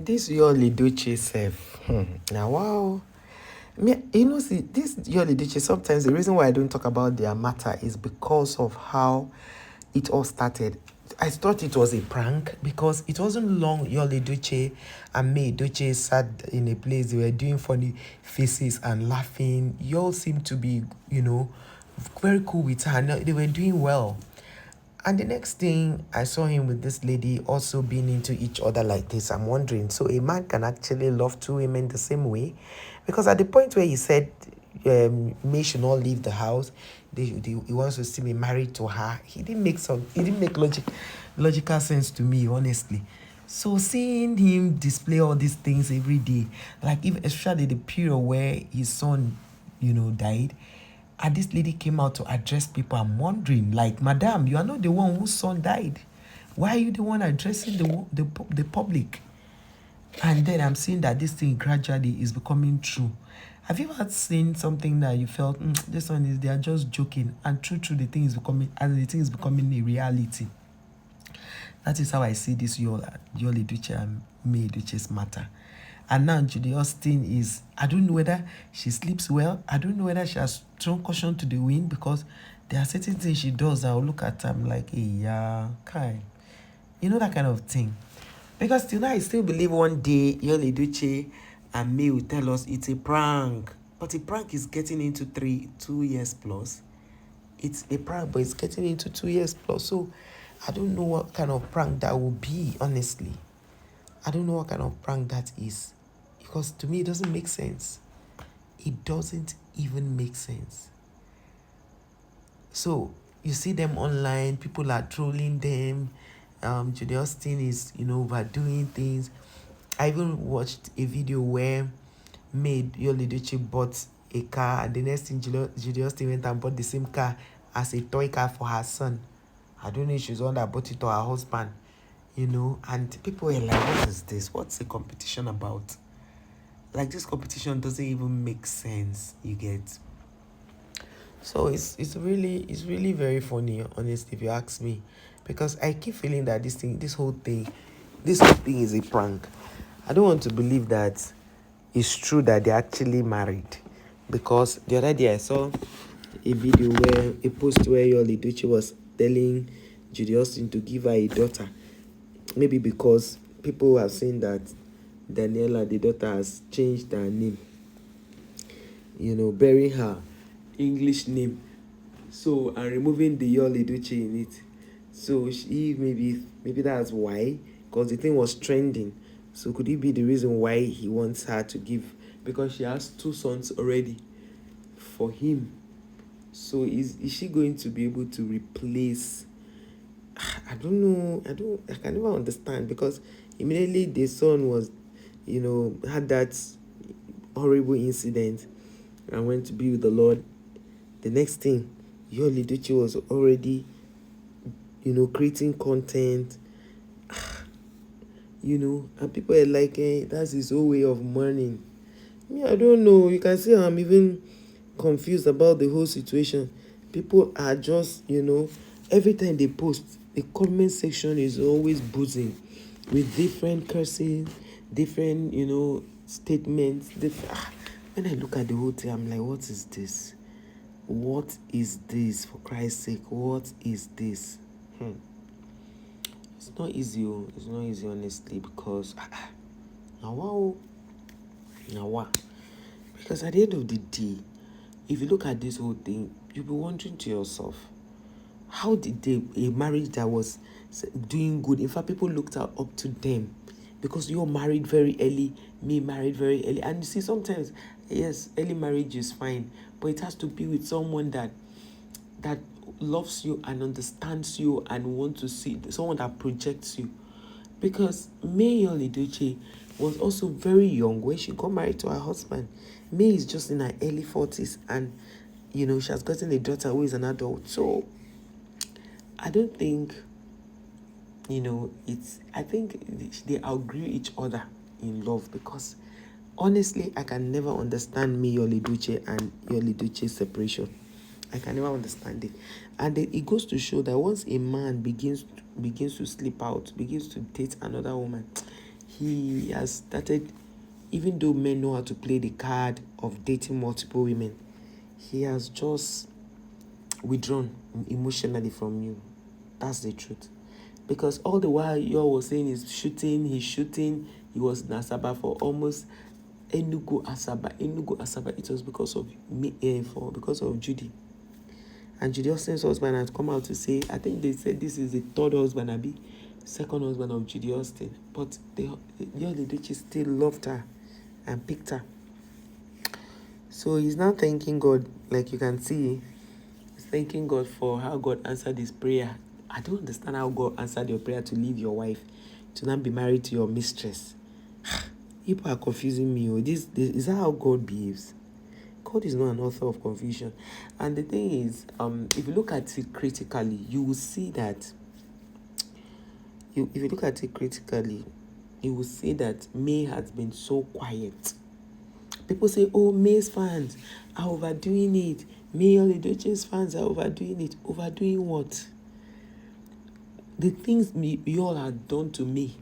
This YUL EDOCHIE self. Now, wow. Me, see, this YUL EDOCHIE, sometimes the reason why I don't talk about their matter is because of how it all started. I thought it was a prank because it wasn't long YUL EDOCHIE and May EDOCHIE sat in a place, they were doing funny faces and laughing. YUL seemed to be, very cool with her. They were doing well. And the next thing, I saw him with this lady also being into each other like this. I'm wondering, so a man can actually love two women the same way? Because at the point where he said May should not leave the house, he wants to see me married to her, he didn't make logical sense to me, honestly. So seeing him display all these things every day, like if especially the period where his son, died, and this lady came out to address people, I'm wondering, like, madam, you are not the one whose son died. Why are you the one addressing the public? And then I'm seeing that this thing gradually is becoming true. Have you ever seen something that you felt, this one is, they are just joking, and true, the thing is becoming, and the thing is becoming a reality? That is how I see this YUL EDOCHIE and May EDOCHIE's matter. And now Judy Austin is, I don't know whether she sleeps well. I don't know whether she has thrown caution to the wind, because there are certain things she does that I'll look at her, I'm like, hey, yeah, kind. That kind of thing. Because till now, I still believe one day YUL EDOCHIE and May will tell us it's a prank. But a prank is getting into 2 years plus. It's a prank, but it's getting into 2 years plus. So I don't know what kind of prank that will be, honestly. I don't know what kind of prank that is. Because to me, it doesn't make sense. It doesn't even make sense. So you see them online, people are trolling them. Judy Austin is, overdoing things. I even watched a video where YUL EDOCHIE bought a car, and the next thing Judy Austin went and bought the same car as a toy car for her son. I don't know if she's the one that bought it to her husband, and people were like, what is this? What's the competition about? Like, this competition doesn't even make sense, you get. So it's really very funny, honestly, if you ask me, because I keep feeling that this whole thing is a prank. I don't want to believe that it's true that they're actually married, because the other day I saw a post where YUL EDOCHIE was telling Judy Austin to give her a daughter, maybe because people have seen that Daniela, the daughter, has changed her name, bearing her English name, so, and removing the YUL EDOCHIE in it. So maybe that's why, because the thing was trending. So could it be the reason why he wants her to give, because she has 2 sons already for him? So is she going to be able to replace? I don't know. I can never understand, because immediately the son was, had that horrible incident and went to be with the Lord. The next thing, YUL EDOCHIE was already, creating content, and people are like, that's his whole way of mourning. Me, I don't know. You can see I'm even confused about the whole situation. People are just, every time they post, the comment section is always buzzing with different curses, different, statements. When I look at the whole thing, I'm like, what is this? What is this, for Christ's sake? What is this? It's not easy. It's not easy, honestly, because now what? Because at the end of the day, if you look at this whole thing, you'll be wondering to yourself, how did a marriage that was doing good, in fact, people looked up to them, because you're married very early, me married very early, and you see, sometimes, yes, early marriage is fine, but it has to be with someone that loves you and understands you and wants to see, someone that projects you. Because YUL EDOCHIE was also very young when she got married to her husband. May is just in her early 40s, and she has gotten a daughter who is an adult. So I don't think, I think they outgrew each other in love, because honestly, I can never understand YUL EDOCHIE and YUL EDOCHIE's separation. I can never understand it. And then it goes to show that once a man begins to sleep out, begins to date another woman, he has started, even though men know how to play the card of dating multiple women, he has just withdrawn emotionally from you. That's the truth. Because all the while you was saying he's shooting, he was in Asaba for almost Enugu Asaba. It was because of me, because of Judy. And Judy Austin's husband had come out to say, I think they said this is the third husband, second husband of Judy Austin. But YUL EDOCHIE still loved her and picked her. So he's now thanking God, like you can see. He's thanking God for how God answered his prayer. I don't understand how God answered your prayer to leave your wife, to not be married to your mistress. People are confusing me. This is that how God behaves? God is not an author of confusion. And the thing is, if you look at it critically, you will see that. If you look at it critically, you will see that May has been so quiet. People say, oh, May's fans are overdoing it. YUL EDOCHIE's fans are overdoing it. Overdoing what? The things you all have done to me,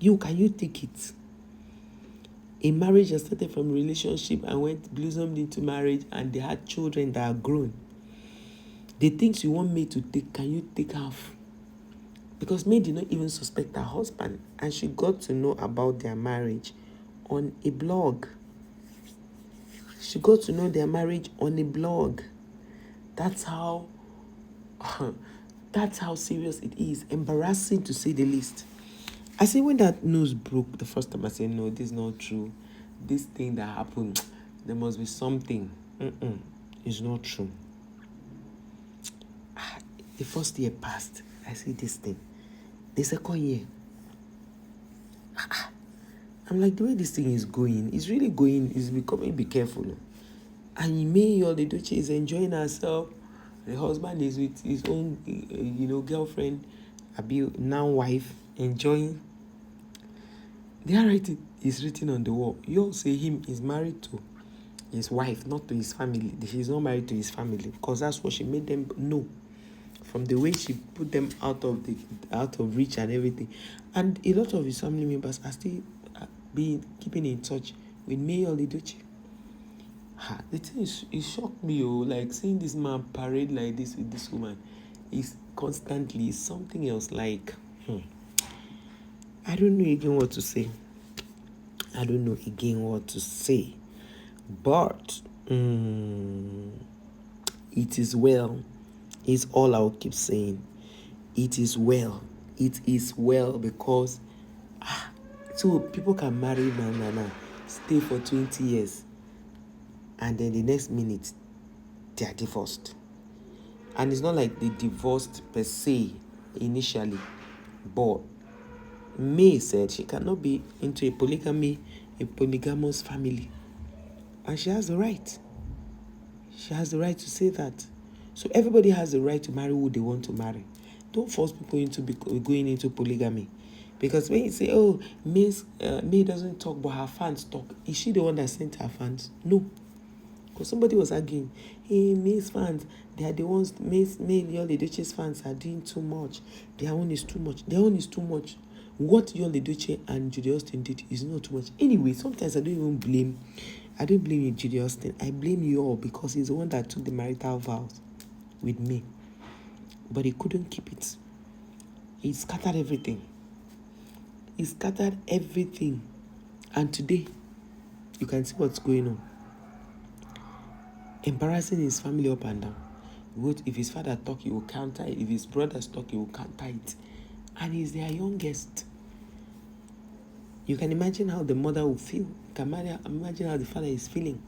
can you take it? A marriage that started from a relationship and blossomed into marriage, and they had children that are grown. The things you want me to take, can you take half? Because May did not even suspect her husband, and she got to know about their marriage on a blog. She got to know their marriage on a blog. That's how serious it is. Embarrassing to say the least. I say when that news broke the first time, I said, no, this is not true. This thing that happened, there must be something. It's not true. The first year passed. I see this thing. The second year. I'm like, the way this thing is going, it's really going, it's becoming, be careful. And YUL EDOCHIE is enjoying herself. The husband is with his own, girlfriend, now wife, enjoying. The handwriting is written on the wall. You all say him is married to his wife, not to his family. She's not married to his family, because that's what she made them know. From the way she put them out of reach and everything. And a lot of his family members are still keeping in touch with YUL EDOCHIE. The thing is, it shocked me, like seeing this man parade like this with this woman is constantly something else. Like, I don't know again what to say. But it is well. Is all I'll keep saying. It is well. It is well, because so people can marry now, stay for 20 years, and then the next minute they are divorced. And it's not like they divorced per se initially, but May said she cannot be into a polygamous family. And she has the right. She has the right to say that. So everybody has the right to marry who they want to marry. Don't force people into going into polygamy. Because when you say, oh, May doesn't talk, but her fans talk. Is she the one that sent her fans? No. Because somebody was arguing, hey, May's fans, they are the ones, YUL EDOCHIE's fans are doing too much. Their own is too much. What YUL EDOCHIE and Judy Austin did is not too much. Anyway, sometimes I don't blame you, Judy Austin. I blame you all, because he's the one that took the marital vows with me. But he couldn't keep it. He scattered everything. And today, you can see what's going on. Embarrassing his family up and down. If his father talk, he will counter it. If his brothers talk, he will counter it. And he's their youngest. You can imagine how the mother will feel. You can imagine how the father is feeling.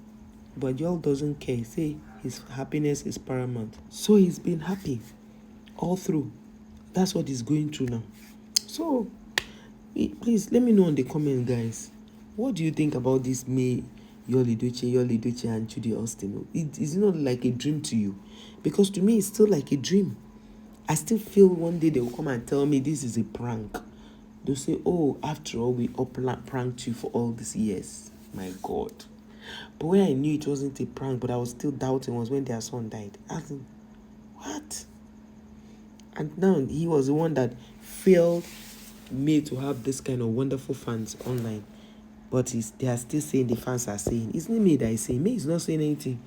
But YUL doesn't care. Say his happiness is paramount. So he's been happy all through. That's what he's going through now. So please let me know in the comment, guys. What do you think about this YUL EDOCHIE and Judy Austin? Is it not like a dream to you? Because to me, it's still like a dream. I still feel one day they will come and tell me this is a prank. They'll say, oh, after all, we pranked you for all these years. My God. But when I knew it wasn't a prank, but I was still doubting, was when their son died. I was like, what? And now he was the one that failed May to have this kind of wonderful fans online, but they are still saying the fans are saying. It's not me that is saying. Me is not saying anything.